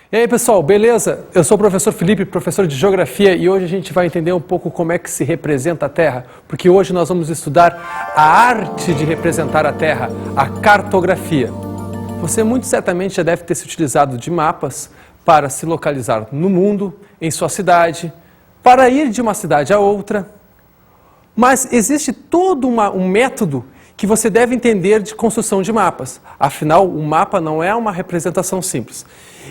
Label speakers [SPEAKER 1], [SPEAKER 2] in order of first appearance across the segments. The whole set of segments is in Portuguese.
[SPEAKER 1] E aí pessoal, beleza? Eu sou o professor Felipe, professor de Geografia, e hoje a gente vai entender um pouco como é que se representa a Terra, porque hoje nós vamos estudar a arte de representar a Terra, a cartografia. Você muito certamente já deve ter se utilizado de mapas para se localizar no mundo, em sua cidade, para ir de uma cidade a outra, mas existe todo um método que você deve entender de construção de mapas. Afinal, o mapa não é uma representação simples.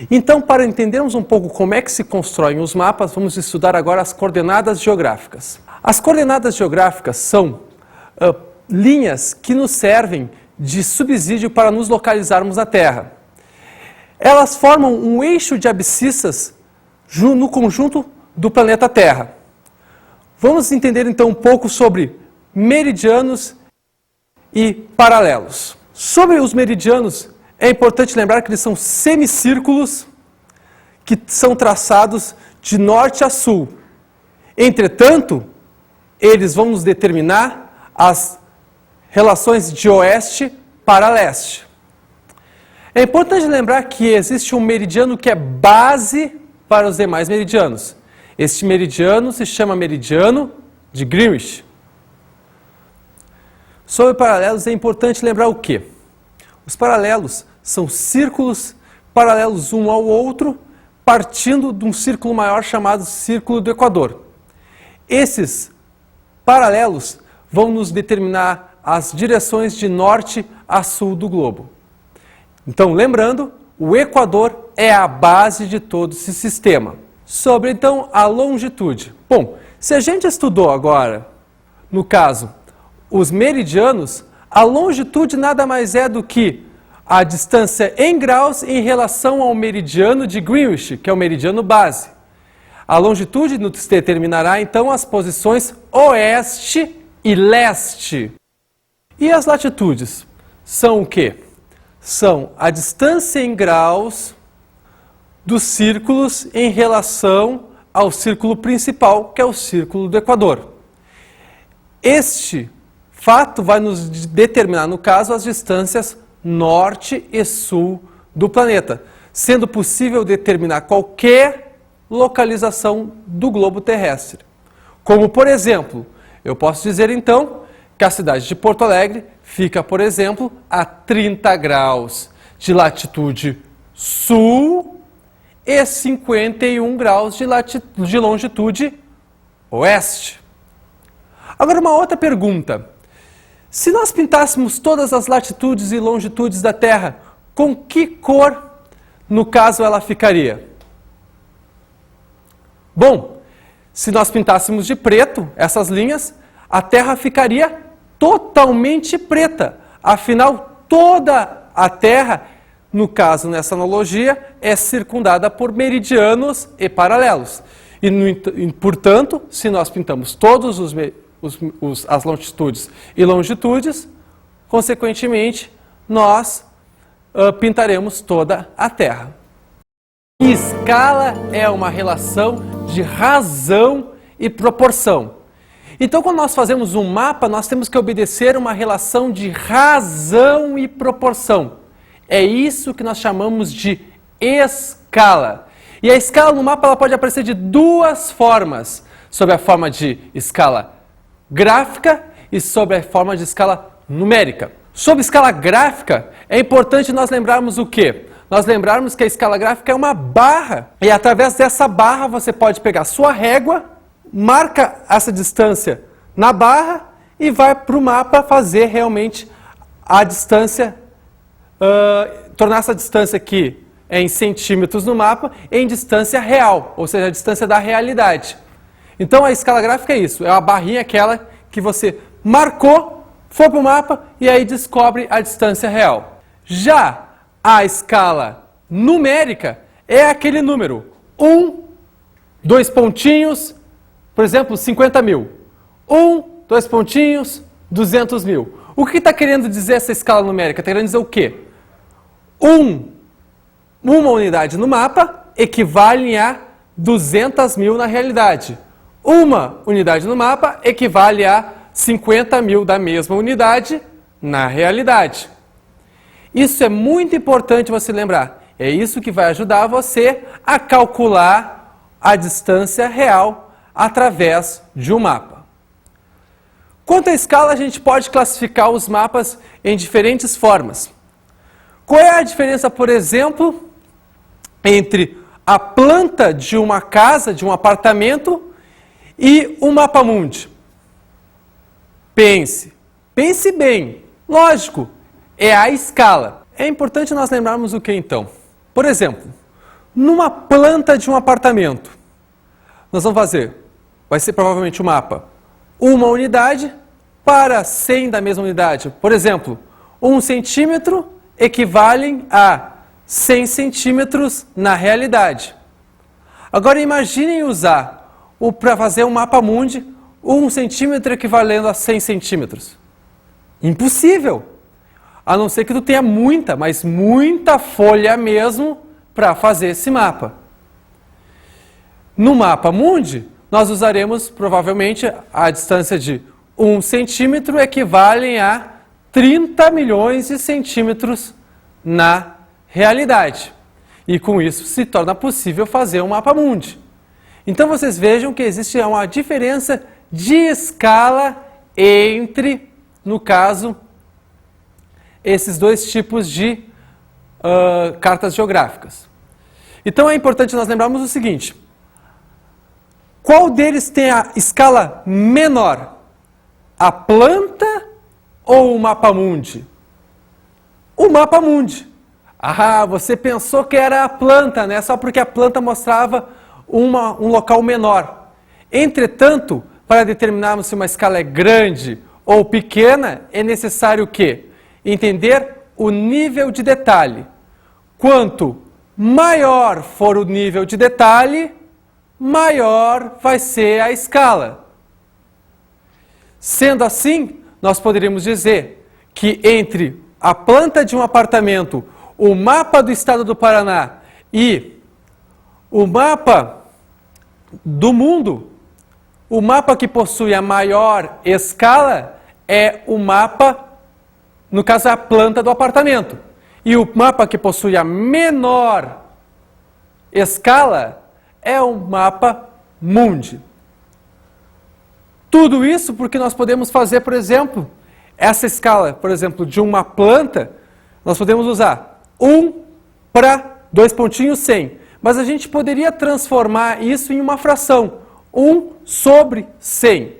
[SPEAKER 1] Então, para entendermos um pouco como é que se constroem os mapas, vamos estudar agora as coordenadas geográficas. As coordenadas geográficas são linhas que nos servem de subsídio para nos localizarmos na Terra. Elas formam um eixo de abscissas no conjunto do planeta Terra. Vamos entender então um pouco sobre meridianos e paralelos. Sobre os meridianos, é importante lembrar que eles são semicírculos que são traçados de norte a sul. Entretanto, eles vão nos determinar as relações de oeste para leste. É importante lembrar que existe um meridiano que é base para os demais meridianos. Este meridiano se chama meridiano de Greenwich. Sobre paralelos é importante lembrar o quê? Os paralelos são círculos paralelos um ao outro, partindo de um círculo maior chamado Círculo do Equador. Esses paralelos vão nos determinar as direções de norte a sul do globo. Então, lembrando, o Equador é a base de todo esse sistema. Sobre, então, a longitude. Bom, se a gente estudou agora, no caso, os meridianos, a longitude nada mais é do que a distância em graus em relação ao meridiano de Greenwich, que é o meridiano base. A longitude nos determinará, então, as posições oeste e leste. E as latitudes? São o quê? São a distância em graus dos círculos em relação ao círculo principal, que é o Círculo do Equador. Este fato vai nos determinar, no caso, as distâncias norte e sul do planeta, sendo possível determinar qualquer localização do globo terrestre. Como, por exemplo, eu posso dizer então que a cidade de Porto Alegre fica, por exemplo, a 30 graus de latitude sul e 51 graus de longitude oeste. Agora, uma outra pergunta. Se nós pintássemos todas as latitudes e longitudes da Terra, com que cor, no caso, ela ficaria? Bom, se nós pintássemos de preto essas linhas, a Terra ficaria totalmente preta. Afinal, toda a Terra, no caso, nessa analogia, é circundada por meridianos e paralelos. E, portanto, se nós pintamos todos as longitudes e longitudes, consequentemente, nós pintaremos toda a Terra. E escala é uma relação de razão e proporção. Então, quando nós fazemos um mapa, nós temos que obedecer uma relação de razão e proporção. É isso que nós chamamos de escala. E a escala no mapa ela pode aparecer de duas formas, sob a forma de escala gráfica e sobre a forma de escala numérica. Sobre escala gráfica, é importante nós lembrarmos o quê? Nós lembrarmos que a escala gráfica é uma barra, e através dessa barra você pode pegar sua régua, marca essa distância na barra e vai para o mapa fazer realmente a distância, tornar essa distância aqui em centímetros no mapa em distância real, ou seja, a distância da realidade. Então, a escala gráfica é isso, é uma barrinha aquela que você marcou, foi para o mapa e aí descobre a distância real. Já a escala numérica é aquele número 1, 2 pontinhos, por exemplo, 50 mil. 1, 2 pontinhos, 200 mil. O que está querendo dizer essa escala numérica? Está querendo dizer o quê? Uma unidade no mapa equivale a 200 mil na realidade. Uma unidade no mapa equivale a 50 mil da mesma unidade na realidade. Isso é muito importante você lembrar. É isso que vai ajudar você a calcular a distância real através de um mapa. Quanto à escala, a gente pode classificar os mapas em diferentes formas. Qual é a diferença, por exemplo, entre a planta de uma casa, de um apartamento, e um mapa mundi? Pense bem. Lógico, é a escala. É importante nós lembrarmos o que então? Por exemplo, numa planta de um apartamento, nós vamos fazer, vai ser provavelmente o mapa, uma unidade para 100 da mesma unidade. Por exemplo, 1 centímetro equivalem a 100 centímetros na realidade. Agora imaginem usar para fazer um mapa mundi, 1 centímetro equivalendo a 100 centímetros. Impossível! A não ser que tu tenha muita, mas muita folha mesmo para fazer esse mapa. No mapa mundi, nós usaremos provavelmente a distância de 1 centímetro equivalem a 30 milhões de centímetros na realidade. E com isso se torna possível fazer um mapa mundi. Então vocês vejam que existe uma diferença de escala entre, no caso, esses dois tipos de cartas geográficas. Então é importante nós lembrarmos o seguinte: qual deles tem a escala menor? A planta ou o mapa mundi? O mapa mundi. Ah, você pensou que era a planta, né? Só porque a planta mostrava um local menor. Entretanto, para determinarmos se uma escala é grande ou pequena, é necessário o quê? Entender o nível de detalhe. Quanto maior for o nível de detalhe, maior vai ser a escala. Sendo assim, nós poderíamos dizer que entre a planta de um apartamento, o mapa do estado do Paraná e o mapa do mundo, o mapa que possui a maior escala é o mapa, no caso, a planta do apartamento. E o mapa que possui a menor escala é o mapa mundi. Tudo isso porque nós podemos fazer, por exemplo, essa escala, por exemplo, de uma planta, nós podemos usar 1 para 2 pontinhos 100. Mas a gente poderia transformar isso em uma fração, 1 sobre 100.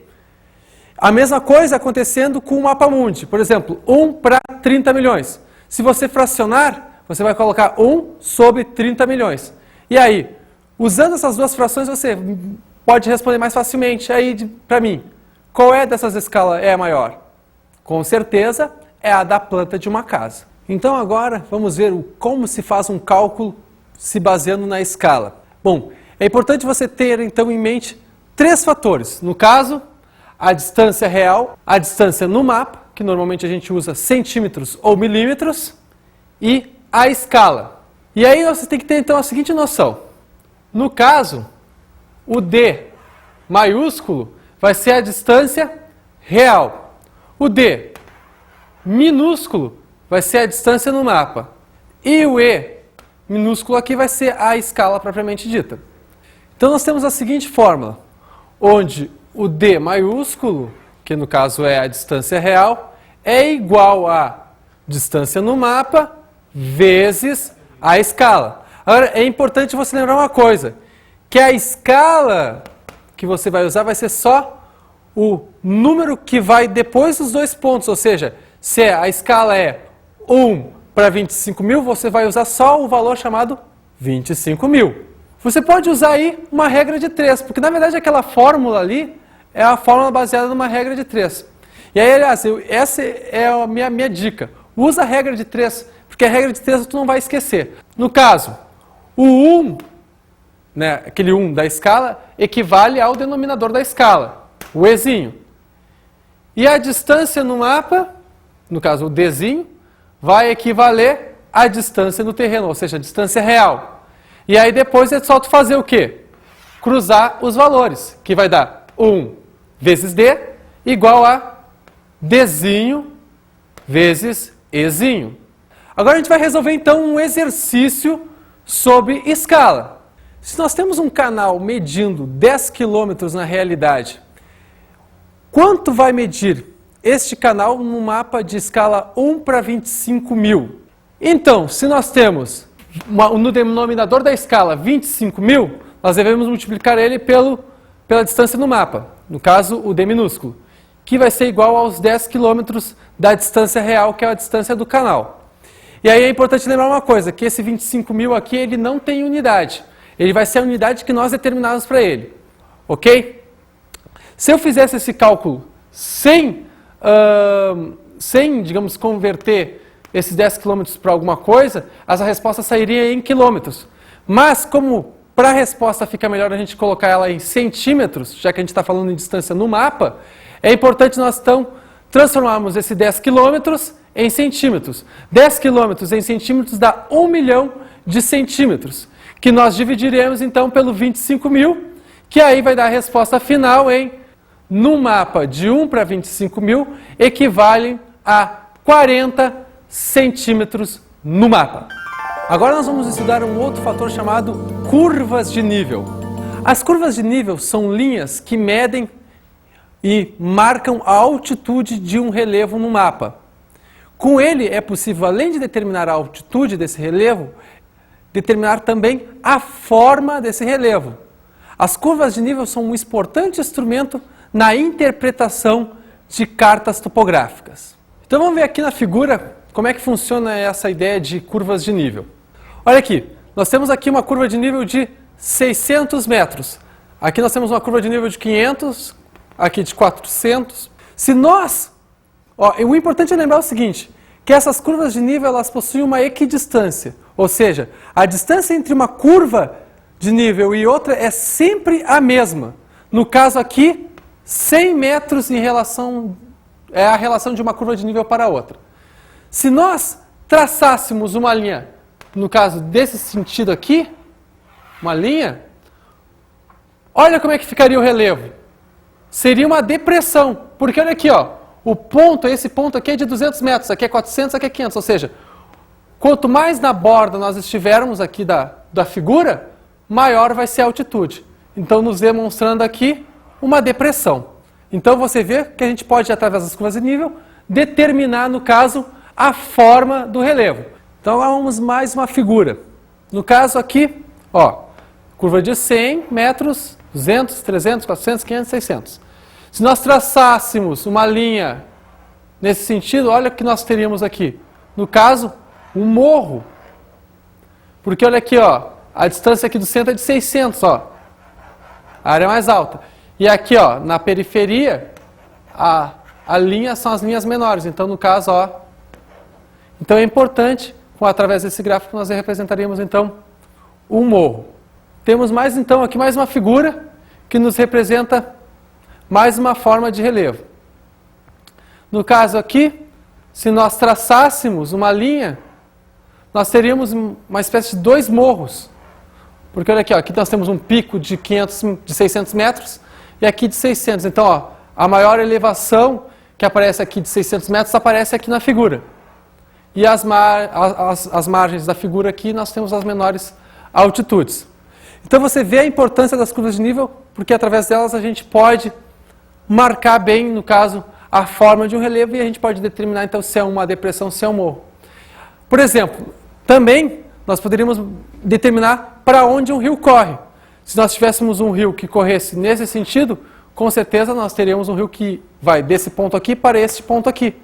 [SPEAKER 1] A mesma coisa acontecendo com o mapa mundi. Por exemplo, 1 para 30 milhões. Se você fracionar, você vai colocar 1 sobre 30 milhões. E aí, usando essas duas frações, você pode responder mais facilmente aí para mim. Qual dessas escalas é a maior? Com certeza é a da planta de uma casa. Então agora vamos ver como se faz um cálculo se baseando na escala. Bom, é importante você ter então em mente 3 fatores. No caso, a distância real, a distância no mapa, que normalmente a gente usa centímetros ou milímetros, e a escala. E aí você tem que ter então a seguinte noção. No caso, o D maiúsculo vai ser a distância real. O D minúsculo vai ser a distância no mapa. E o E minúsculo aqui vai ser a escala propriamente dita. Então nós temos a seguinte fórmula, onde o D maiúsculo, que no caso é a distância real, é igual a distância no mapa vezes a escala. Agora é importante você lembrar uma coisa, que a escala que você vai usar vai ser só o número que vai depois dos 2 pontos, ou seja, se a escala é 1 para 25 mil, você vai usar só o valor chamado 25 mil. Você pode usar aí uma regra de 3, porque na verdade aquela fórmula ali é a fórmula baseada numa regra de 3. E aí, aliás, essa é a minha dica. Usa a regra de 3, porque a regra de 3 tu não vai esquecer. No caso, o 1, né, aquele 1 da escala, equivale ao denominador da escala, o Ezinho. E a distância no mapa, no caso o Dzinho, vai equivaler à distância no terreno, ou seja, a distância real. E aí depois é só tu fazer o quê? Cruzar os valores, que vai dar 1 vezes D igual a Dzinho vezes Ezinho. Agora a gente vai resolver então um exercício sobre escala. Se nós temos um canal medindo 10 km na realidade, quanto vai medir este canal no mapa de escala 1 para 25.000? Então, se nós temos no denominador da escala 25.000, nós devemos multiplicar ele pela distância no mapa, no caso o D minúsculo, que vai ser igual aos 10 km da distância real, que é a distância do canal. E aí é importante lembrar uma coisa, que esse 25.000 aqui ele não tem unidade, ele vai ser a unidade que nós determinamos para ele, ok? Se eu fizesse esse cálculo sem, digamos, converter esses 10 km para alguma coisa, essa resposta sairia em quilômetros. Mas como para a resposta fica melhor a gente colocar ela em centímetros, já que a gente está falando em distância no mapa, é importante nós então transformarmos esse 10 km em centímetros. 10 km em centímetros dá 1 milhão de centímetros, que nós dividiremos então pelo 25.000, que aí vai dar a resposta final em, no mapa de 1 para 25.000, equivale a 40 centímetros no mapa. Agora nós vamos estudar um outro fator chamado curvas de nível. As curvas de nível são linhas que medem e marcam a altitude de um relevo no mapa. Com ele é possível, além de determinar a altitude desse relevo, determinar também a forma desse relevo. As curvas de nível são um importante instrumento na interpretação de cartas topográficas. Então vamos ver aqui na figura como é que funciona essa ideia de curvas de nível. Olha aqui, nós temos aqui uma curva de nível de 600 metros. Aqui nós temos uma curva de nível de 500, aqui de 400. Se nós... o importante é lembrar o seguinte, que essas curvas de nível elas possuem uma equidistância, ou seja, a distância entre uma curva de nível e outra é sempre a mesma. No caso aqui, 100 metros em relação, é a relação de uma curva de nível para a outra. Se nós traçássemos uma linha, no caso desse sentido aqui, uma linha, olha como é que ficaria o relevo. Seria uma depressão, porque olha aqui, o ponto, esse ponto aqui é de 200 metros, aqui é 400, aqui é 500, ou seja, quanto mais na borda nós estivermos aqui da figura, maior vai ser a altitude. Então, nos demonstrando aqui uma depressão. Então, você vê que a gente pode, através das curvas de nível, determinar, no caso, a forma do relevo. Então, vamos mais uma figura. No caso aqui, curva de 100 metros, 200, 300, 400, 500, 600. Se nós traçássemos uma linha nesse sentido, olha o que nós teríamos aqui. No caso, um morro. Porque olha aqui, a distância aqui do centro é de 600, a área mais alta. E aqui, na periferia, a linha são as linhas menores. Então, no caso, então é importante, através desse gráfico, nós representaríamos, então, um morro. Temos mais, então, aqui mais uma figura que nos representa mais uma forma de relevo. No caso aqui, se nós traçássemos uma linha, nós teríamos uma espécie de 2 morros. Porque olha aqui, aqui nós temos um pico de 600 metros e aqui de 600. Então, a maior elevação que aparece aqui de 600 metros aparece aqui na figura. E as margens da figura aqui nós temos as menores altitudes. Então você vê a importância das curvas de nível, porque através delas a gente pode marcar bem, no caso, a forma de um relevo e a gente pode determinar então se é uma depressão, se é um morro. Por exemplo, também nós poderíamos determinar para onde um rio corre. Se nós tivéssemos um rio que corresse nesse sentido, com certeza nós teríamos um rio que vai desse ponto aqui para este ponto aqui.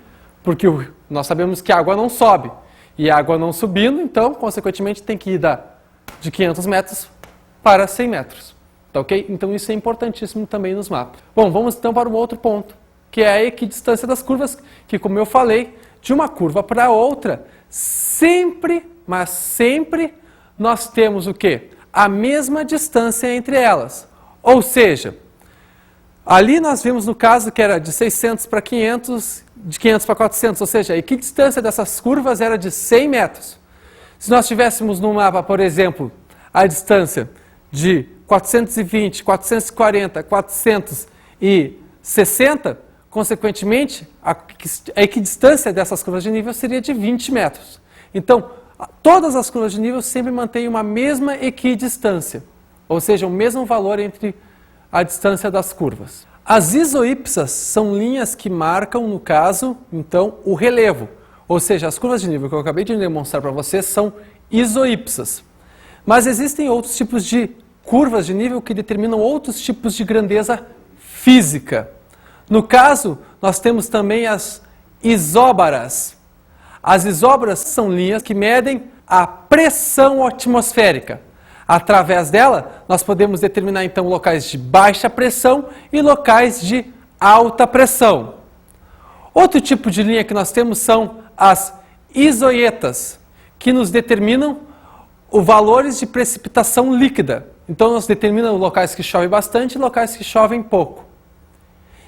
[SPEAKER 1] Porque nós sabemos que a água não sobe. E a água não subindo, então, consequentemente, tem que ir de 500 metros para 100 metros. Tá ok? Então isso é importantíssimo também nos mapas. Bom, vamos então para um outro ponto, que é a equidistância das curvas, que como eu falei, de uma curva para outra, sempre, mas sempre, nós temos o quê? A mesma distância entre elas. Ou seja, ali nós vimos no caso que era de 600 para 500, de 500 para 400, ou seja, a equidistância dessas curvas era de 100 metros. Se nós tivéssemos no mapa, por exemplo, a distância de 420, 440, 460, consequentemente, a equidistância dessas curvas de nível seria de 20 metros. Então, todas as curvas de nível sempre mantêm uma mesma equidistância, ou seja, o mesmo valor entre a distância das curvas. As isoípsas são linhas que marcam, no caso, então, o relevo, ou seja, as curvas de nível que eu acabei de demonstrar para vocês são isoípsas. Mas existem outros tipos de curvas de nível que determinam outros tipos de grandeza física. No caso, nós temos também as isóbaras. As isóbaras são linhas que medem a pressão atmosférica. Através dela, nós podemos determinar então locais de baixa pressão e locais de alta pressão. Outro tipo de linha que nós temos são as isoietas, que nos determinam os valores de precipitação líquida. Então, nós determinamos locais que chovem bastante e locais que chovem pouco.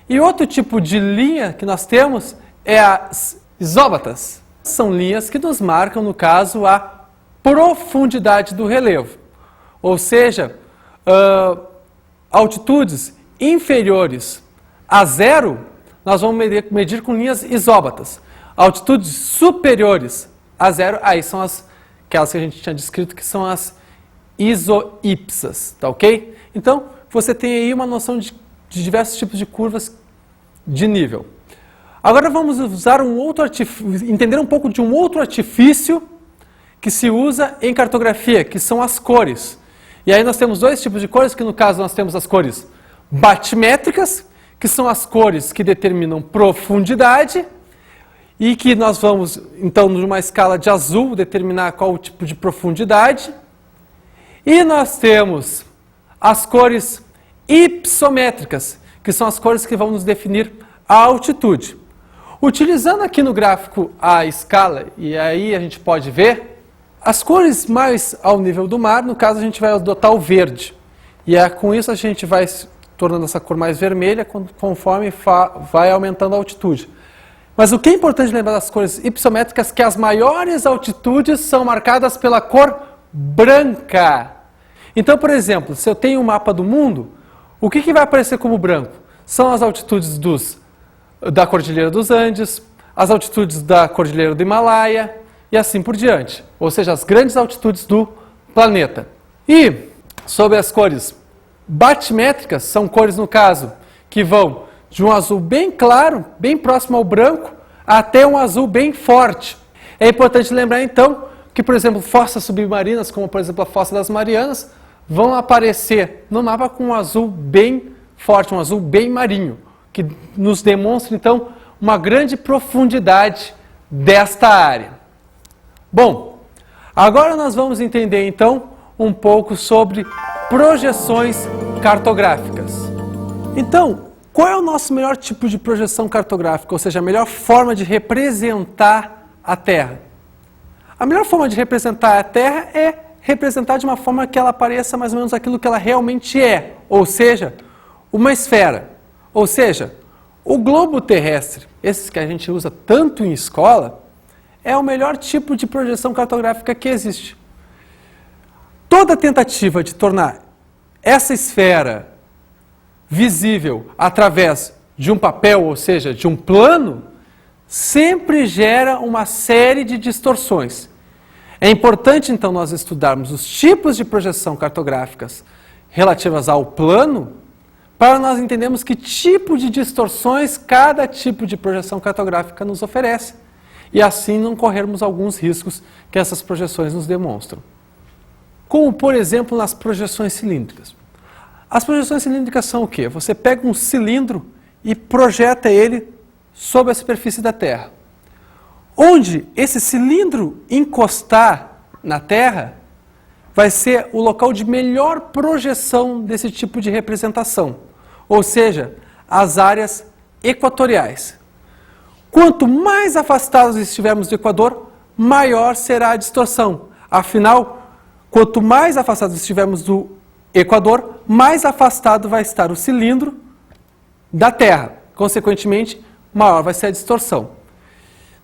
[SPEAKER 1] E outro tipo de linha que nós temos é as isóbatas. São linhas que nos marcam, no caso, a profundidade do relevo. Ou seja, altitudes inferiores a zero, nós vamos medir com linhas isóbatas. Altitudes superiores a zero, aí são aquelas que a gente tinha descrito, que são as isoípsas, tá ok? Então, você tem aí uma noção de diversos tipos de curvas de nível. Agora vamos usar entender um pouco de um outro artifício que se usa em cartografia, que são as cores. E aí nós temos dois tipos de cores, que no caso nós temos as cores batimétricas, que são as cores que determinam profundidade, e que nós vamos, então, numa escala de azul, determinar qual o tipo de profundidade. E nós temos as cores hipsométricas, que são as cores que vão nos definir a altitude. Utilizando aqui no gráfico a escala, e aí a gente pode ver, as cores mais ao nível do mar, no caso a gente vai adotar o verde. E com isso a gente vai tornando essa cor mais vermelha conforme vai aumentando a altitude. Mas o que é importante lembrar das cores hipsométricas é que as maiores altitudes são marcadas pela cor branca. Então, por exemplo, se eu tenho um mapa do mundo, o que vai aparecer como branco? São as altitudes da Cordilheira dos Andes, as altitudes da Cordilheira do Himalaia e assim por diante. Ou seja, as grandes altitudes do planeta. E sobre as cores batimétricas, são cores, no caso, que vão de um azul bem claro, bem próximo ao branco, até um azul bem forte. É importante lembrar, então, que, por exemplo, fossas submarinas, como, por exemplo, a Fossa das Marianas, vão aparecer no mapa com um azul bem forte, um azul bem marinho, que nos demonstra, então, uma grande profundidade desta área. Bom, agora nós vamos entender, então, um pouco sobre projeções cartográficas. Então, qual é o nosso melhor tipo de projeção cartográfica, ou seja, a melhor forma de representar a Terra? A melhor forma de representar a Terra é representar de uma forma que ela pareça mais ou menos aquilo que ela realmente é, ou seja, uma esfera. Ou seja, o globo terrestre, esses que a gente usa tanto em escola, é o melhor tipo de projeção cartográfica que existe. Toda tentativa de tornar essa esfera visível através de um papel, ou seja, de um plano, sempre gera uma série de distorções. É importante, então, nós estudarmos os tipos de projeção cartográficas relativas ao plano, para nós entendermos que tipo de distorções cada tipo de projeção cartográfica nos oferece, e assim não corrermos alguns riscos que essas projeções nos demonstram. Como, por exemplo, nas projeções cilíndricas. As projeções cilíndricas são o quê? Você pega um cilindro e projeta ele sobre a superfície da Terra. Onde esse cilindro encostar na Terra, vai ser o local de melhor projeção desse tipo de representação. Ou seja, as áreas equatoriais. Quanto mais afastados estivermos do Equador, maior será a distorção. Afinal, quanto mais afastados estivermos do Equador, mais afastado vai estar o cilindro da Terra. Consequentemente, maior vai ser a distorção.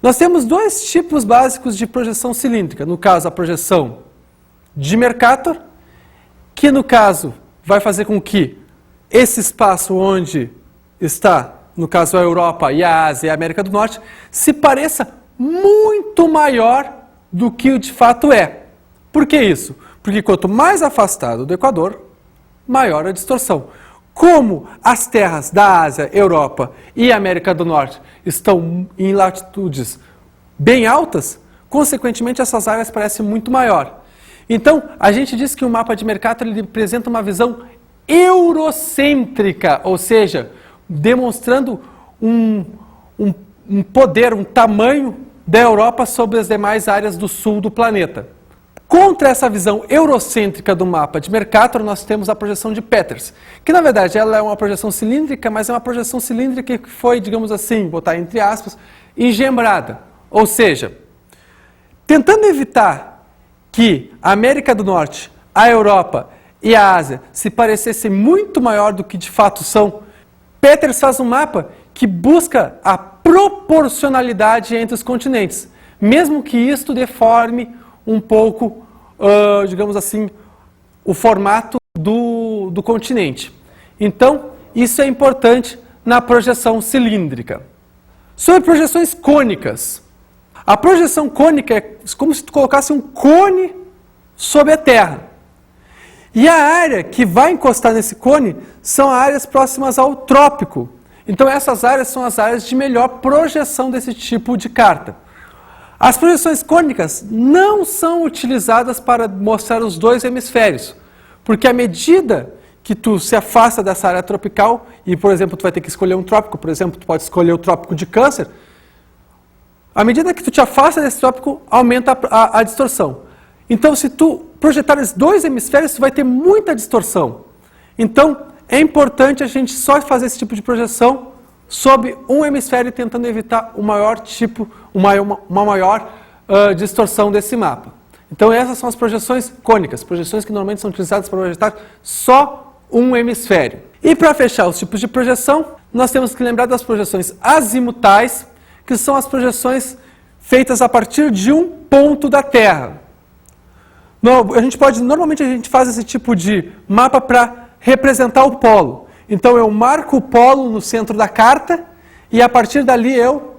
[SPEAKER 1] Nós temos dois tipos básicos de projeção cilíndrica. No caso, a projeção de Mercator, que no caso vai fazer com que esse espaço onde está, no caso a Europa e a Ásia e a América do Norte, se pareça muito maior do que de fato é. Por que isso? Porque quanto mais afastado do Equador, maior a distorção. Como as terras da Ásia, Europa e América do Norte estão em latitudes bem altas, consequentemente essas áreas parecem muito maior. Então, a gente diz que o mapa de Mercator ele apresenta uma visão eurocêntrica, ou seja, demonstrando um poder, um tamanho da Europa sobre as demais áreas do sul do planeta. Contra essa visão eurocêntrica do mapa de Mercator, nós temos a projeção de Peters, que na verdade ela é uma projeção cilíndrica, mas é uma projeção cilíndrica que foi, digamos assim, botar entre aspas, engembrada. Ou seja, tentando evitar que a América do Norte, a Europa e a Ásia se parecessem muito maior do que de fato são, Peters faz um mapa que busca a proporcionalidade entre os continentes, mesmo que isto deforme um pouco, digamos assim, o formato do continente. Então, isso é importante na projeção cilíndrica. Sobre projeções cônicas. A projeção cônica é como se tu colocasse um cone sobre a Terra. E a área que vai encostar nesse cone são áreas próximas ao trópico. Então, essas áreas são as áreas de melhor projeção desse tipo de carta. As projeções cônicas não são utilizadas para mostrar os dois hemisférios, porque à medida que tu se afasta dessa área tropical, e por exemplo, tu vai ter que escolher um trópico, por exemplo, tu pode escolher o trópico de Câncer, à medida que tu te afasta desse trópico, aumenta a distorção. Então, se tu projetares dois hemisférios, tu vai ter muita distorção. Então, é importante a gente só fazer esse tipo de projeção sob um hemisfério, tentando evitar o maior tipo, uma maior distorção desse mapa. Então essas são as projeções cônicas, projeções que normalmente são utilizadas para projetar só um hemisfério. E para fechar os tipos de projeção, nós temos que lembrar das projeções azimutais, que são as projeções feitas a partir de um ponto da Terra. Normalmente a gente faz esse tipo de mapa para representar o polo. Então eu marco o polo no centro da carta e a partir dali eu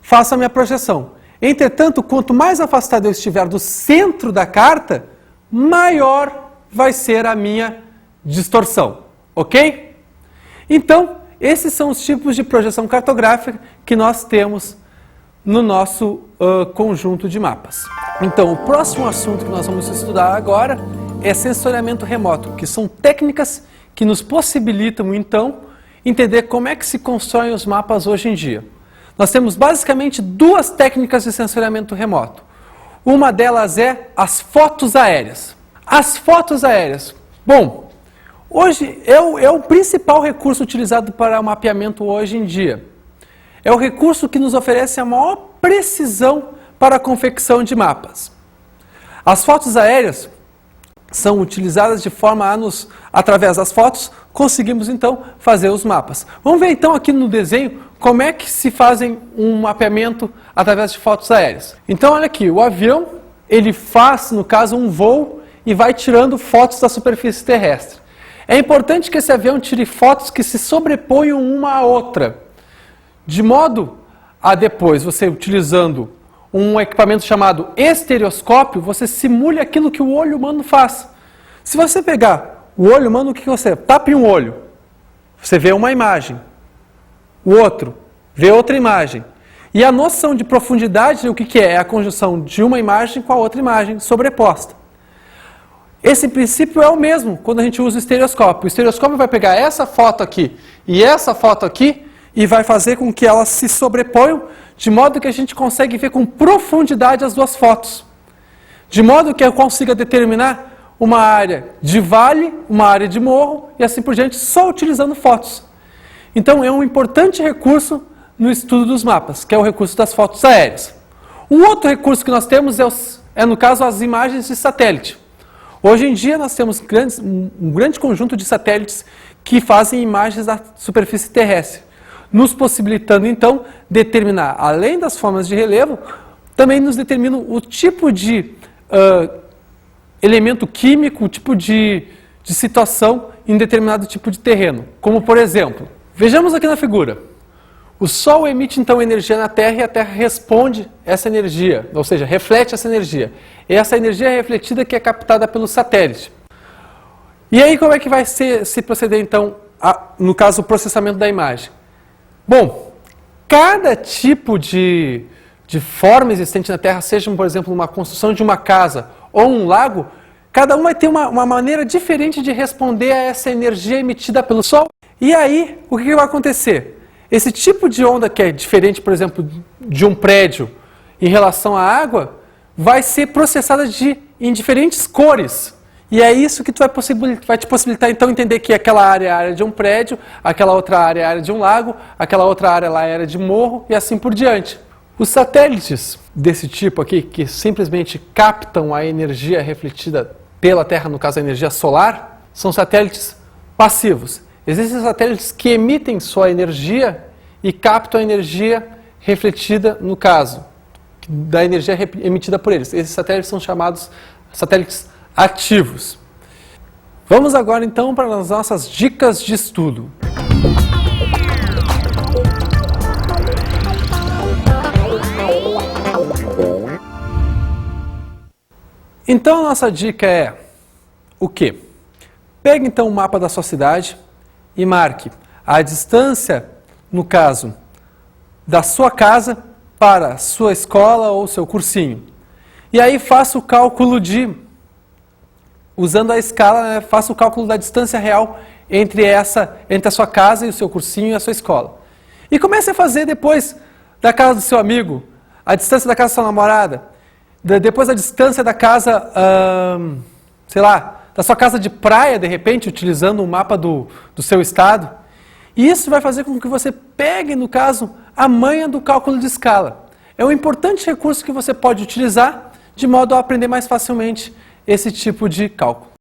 [SPEAKER 1] faço a minha projeção. Entretanto, quanto mais afastado eu estiver do centro da carta, maior vai ser a minha distorção. Ok? Então, esses são os tipos de projeção cartográfica que nós temos no nosso conjunto de mapas. Então, o próximo assunto que nós vamos estudar agora é sensoriamento remoto, que são técnicas que nos possibilitam, então, entender como é que se constroem os mapas hoje em dia. Nós temos basicamente duas técnicas de sensoriamento remoto. Uma delas é as fotos aéreas. As fotos aéreas. Bom, hoje é o principal recurso utilizado para o mapeamento hoje em dia. É o recurso que nos oferece a maior precisão para a confecção de mapas. As fotos aéreas são utilizadas de forma a através das fotos, conseguimos então fazer os mapas. Vamos ver então aqui no desenho como é que se fazem um mapeamento através de fotos aéreas. Então olha aqui, o avião, ele faz, no caso, um voo e vai tirando fotos da superfície terrestre. É importante que esse avião tire fotos que se sobreponham uma à outra, de modo a depois, você utilizando um equipamento chamado estereoscópio, você simule aquilo que o olho humano faz. Se você pegar o olho humano, o que você tapa em um olho? Você vê uma imagem. O outro vê outra imagem. E a noção de profundidade, o que é? É a conjunção de uma imagem com a outra imagem sobreposta. Esse princípio é o mesmo quando a gente usa o estereoscópio. O estereoscópio vai pegar essa foto aqui e essa foto aqui e vai fazer com que elas se sobreponham, de modo que a gente consegue ver com profundidade as duas fotos. De modo que eu consiga determinar uma área de vale, uma área de morro e assim por diante, só utilizando fotos. Então é um importante recurso no estudo dos mapas, que é o recurso das fotos aéreas. Um outro recurso que nós temos é no caso, as imagens de satélite. Hoje em dia nós temos um grande conjunto de satélites que fazem imagens da superfície terrestre, nos possibilitando, então, determinar, além das formas de relevo, também nos determinam o tipo de elemento químico, o tipo de situação em determinado tipo de terreno. Como, por exemplo, vejamos aqui na figura, O Sol emite então energia na Terra e a Terra responde essa energia, ou seja, reflete essa energia. E essa energia é refletida que é captada pelo satélite. E aí como é que vai se proceder então, no caso, o processamento da imagem? Bom, cada tipo de forma existente na Terra, seja, por exemplo, uma construção de uma casa ou um lago, cada um vai ter uma maneira diferente de responder a essa energia emitida pelo Sol. E aí, o que vai acontecer? Esse tipo de onda que é diferente, por exemplo, de um prédio em relação à água, vai ser processada em diferentes cores. E é isso que vai te possibilitar, então, entender que aquela área é a área de um prédio, aquela outra área é a área de um lago, aquela outra área lá é a área de morro e assim por diante. Os satélites desse tipo aqui, que simplesmente captam a energia refletida pela Terra, no caso a energia solar, são satélites passivos. Existem satélites que emitem sua energia e captam a energia refletida, no caso, da energia emitida por eles. Esses satélites são chamados satélites ativos. Vamos agora então para as nossas dicas de estudo. Então a nossa dica é o quê? Pegue então o mapa da sua cidade e marque a distância, no caso, da sua casa para a sua escola ou seu cursinho. E aí faça o cálculo usando a escala, faça o cálculo da distância real entre a sua casa e o seu cursinho e a sua escola. E comece a fazer depois da casa do seu amigo, a distância da casa da sua namorada, depois a distância da casa, sei lá, da sua casa de praia, de repente, utilizando o mapa do seu estado. E isso vai fazer com que você pegue, no caso, a manha do cálculo de escala. É um importante recurso que você pode utilizar de modo a aprender mais facilmente esse tipo de cálculo.